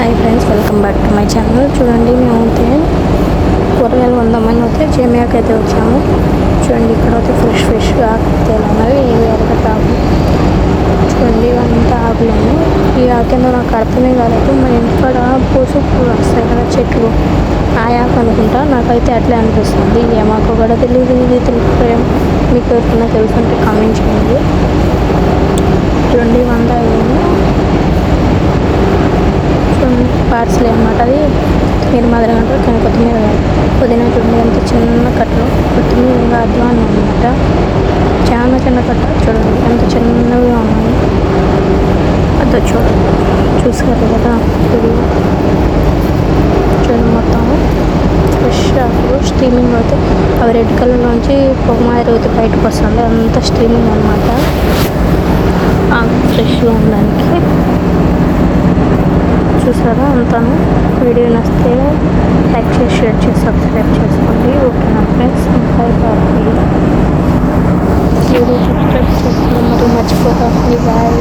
Hi friends, welcome back to my channel. చూడండి, మేమైతే కూరగాయలు కొందామని అయితే చేమియాకి అయితే వచ్చాము. చూడండి, ఇక్కడ అయితే ఫ్రెష్గా ఆకులు ఉన్నాయి. ఇవి ఎరగట్ట ఆకులు. చూడండి, ఇవంతా ఆకులేను. ఈ ఆకేందో నాకు అర్థమే కాలేదు. మన ఇంటికాడ పూలు వస్తాయి కదా చెట్లు, ఆ ఆకు అనుకుంటా. నాకైతే అట్లే అనిపిస్తుంది. ఏ మాకు కూడా తెలియదు. ఇది తెలియకపోయాం. మీకు ఎవరికైనా తెలుసుంటే కామెంట్ చేయండి. చూడండి, ఇవంతా పార్సల్ అనమాట. అది కొత్తిమీర మాదిరి అంటారు, కానీ కొత్తిమీర పుదీనా. చూడండి, ఎంత చిన్న కట్టలు. కొత్తిమీర ఇంకా అధ్వానం అనమాట. చాలా చిన్న కట్ట. చూడండి ఎంత చిన్నగా ఉన్నాయి. అదో చూసుకోరు కదా. చూడండి, మొత్తం ఫ్రెష్ ఆకులు. స్టీమింగ్ అయితే అవి రెడ్ కలర్లోంచి పొగ మాదిరి అయితే బయటకు వస్తుంది. అంత స్టీమింగ్ అనమాట. ఫ్రెష్గా ఉండడానికి. చూసారా అంతాను. వీడియో నచ్చితే లైక్ చేసి, షేర్ చేసి, సబ్స్క్రైబ్ చేసుకోండి. ఓకేనా friends? Bye bye. Video subscribe చేసుకోవడం మరి మర్చిపోకండి. బాయ్.